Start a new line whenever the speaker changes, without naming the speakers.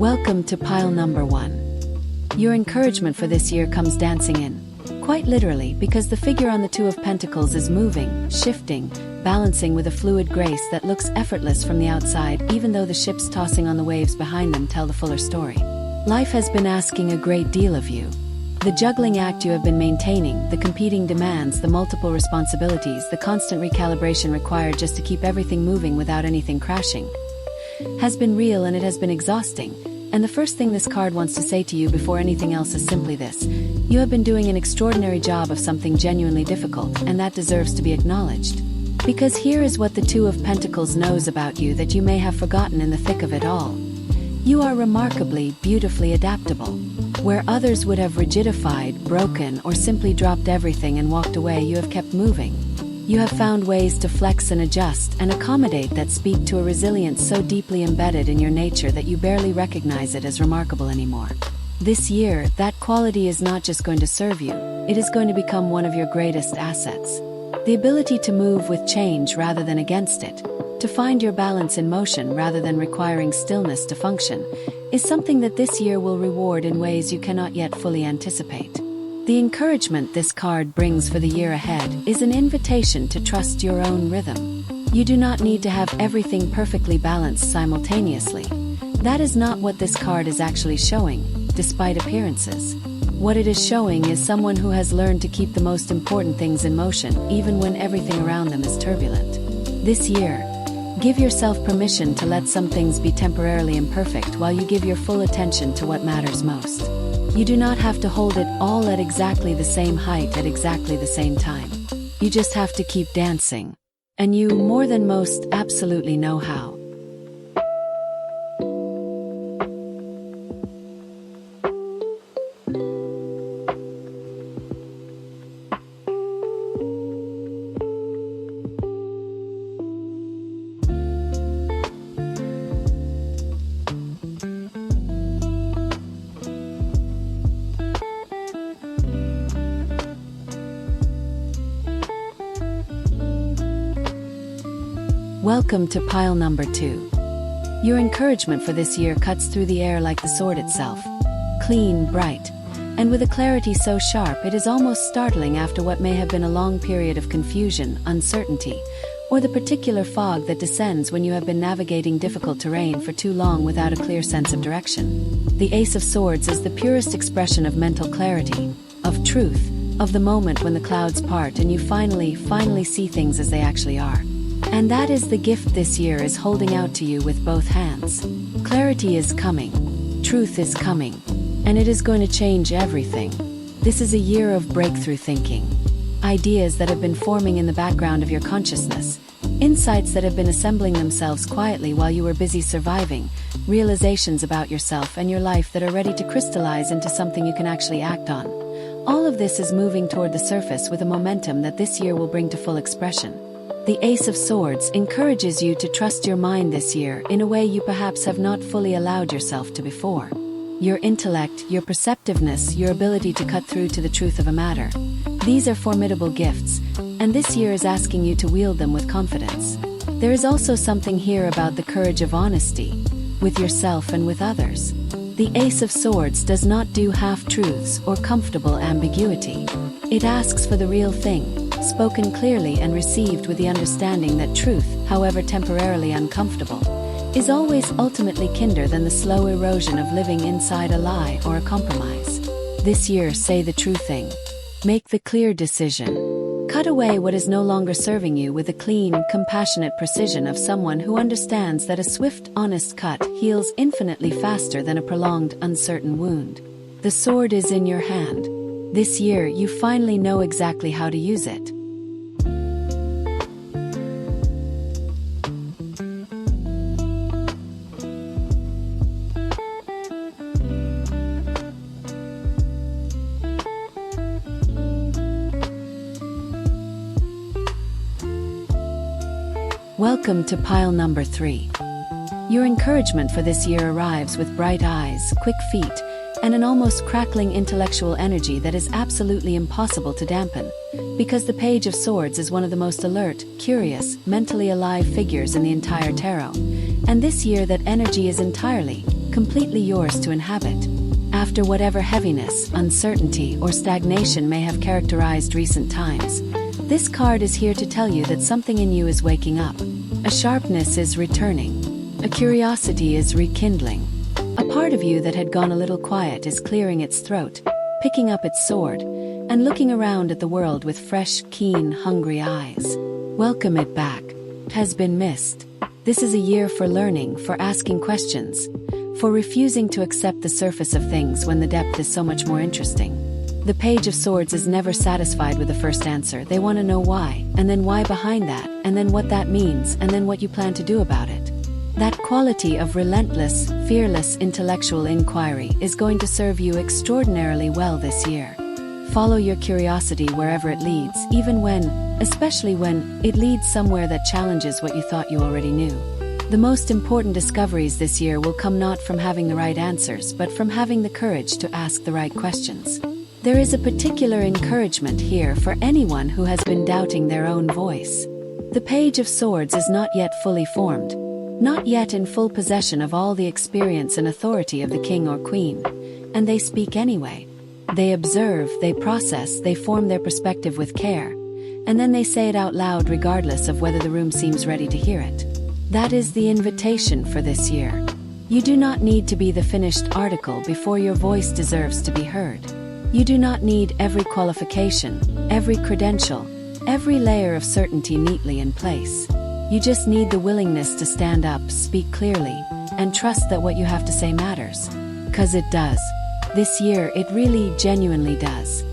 Welcome to pile number 1. Your encouragement for this year comes dancing in. Quite literally, because the figure on the Two of Pentacles is moving, shifting, balancing with a fluid grace that looks effortless from the outside, even though the ships tossing on the waves behind them tell the fuller story. Life has been asking a great deal of you. The juggling act you have been maintaining, the competing demands, the multiple responsibilities, the constant recalibration required just to keep everything moving without anything crashing, has been real, and it has been exhausting. And the first thing this card wants to say to you before anything else is simply this: you have been doing an extraordinary job of something genuinely difficult, and that deserves to be acknowledged. Because here is what the Two of Pentacles knows about you that you may have forgotten in the thick of it all. You are remarkably, beautifully adaptable. Where others would have rigidified, broken, or simply dropped everything and walked away, you have kept moving. You have found ways to flex and adjust and accommodate that speak to a resilience so deeply embedded in your nature that you barely recognize it as remarkable anymore. This year, that quality is not just going to serve you, it is going to become one of your greatest assets. The ability to move with change rather than against it, to find your balance in motion rather than requiring stillness to function, is something that this year will reward in ways you cannot yet fully anticipate. The encouragement this card brings for the year ahead is an invitation to trust your own rhythm. You do not need to have everything perfectly balanced simultaneously. That is not what this card is actually showing, despite appearances. What it is showing is someone who has learned to keep the most important things in motion, even when everything around them is turbulent. This year, give yourself permission to let some things be temporarily imperfect while you give your full attention to what matters most. You do not have to hold it all at exactly the same height at exactly the same time. You just have to keep dancing. And you, more than most, absolutely know how. Welcome to pile number 2. Your encouragement for this year cuts through the air like the sword itself. Clean, bright, and with a clarity so sharp it is almost startling after what may have been a long period of confusion, uncertainty, or the particular fog that descends when you have been navigating difficult terrain for too long without a clear sense of direction. The Ace of Swords is the purest expression of mental clarity, of truth, of the moment when the clouds part and you finally see things as they actually are. And that is the gift this year is holding out to you with both hands. Clarity is coming, truth is coming, and it is going to change everything. This is a year of breakthrough thinking. Ideas that have been forming in the background of your consciousness, insights that have been assembling themselves quietly while you were busy surviving, realizations about yourself and your life that are ready to crystallize into something you can actually act on. All of this is moving toward the surface with a momentum that this year will bring to full expression. The Ace of Swords encourages you to trust your mind this year in a way you perhaps have not fully allowed yourself to before. Your intellect, your perceptiveness, your ability to cut through to the truth of a matter. These are formidable gifts, and this year is asking you to wield them with confidence. There is also something here about the courage of honesty, with yourself and with others. The Ace of Swords does not do half-truths or comfortable ambiguity. It asks for the real thing, spoken clearly and received with the understanding that truth, however temporarily uncomfortable, is always ultimately kinder than the slow erosion of living inside a lie or a compromise. This year, say the true thing. Make the clear decision. Cut away what is no longer serving you with the clean, compassionate precision of someone who understands that a swift, honest cut heals infinitely faster than a prolonged, uncertain wound. The sword is in your hand. This year, you finally know exactly how to use it. Welcome to pile number 3. Your encouragement for this year arrives with bright eyes, quick feet, and an almost crackling intellectual energy that is absolutely impossible to dampen, because the Page of Swords is one of the most alert, curious, mentally alive figures in the entire tarot. And this year that energy is entirely, completely yours to inhabit. After whatever heaviness, uncertainty, or stagnation may have characterized recent times, this card is here to tell you that something in you is waking up. A sharpness is returning. A curiosity is rekindling. A part of you that had gone a little quiet is clearing its throat, picking up its sword, and looking around at the world with fresh, keen, hungry eyes. Welcome it back. It has been missed. This is a year for learning, for asking questions, for refusing to accept the surface of things when the depth is so much more interesting. The Page of Swords is never satisfied with the first answer. They want to know why, and then why behind that, and then what that means, and then what you plan to do about it. That quality of relentless, fearless intellectual inquiry is going to serve you extraordinarily well this year. Follow your curiosity wherever it leads, especially when it leads somewhere that challenges what you thought you already knew. The most important discoveries this year will come not from having the right answers, but from having the courage to ask the right questions. There is a particular encouragement here for anyone who has been doubting their own voice. The Page of Swords is not yet fully formed, not yet in full possession of all the experience and authority of the king or queen, and they speak anyway. They observe, they process, they form their perspective with care, and then they say it out loud regardless of whether the room seems ready to hear it. That is the invitation for this year. You do not need to be the finished article before your voice deserves to be heard. You do not need every qualification, every credential, every layer of certainty neatly in place. You just need the willingness to stand up, speak clearly, and trust that what you have to say matters. 'Cause it does. This year, it really genuinely does.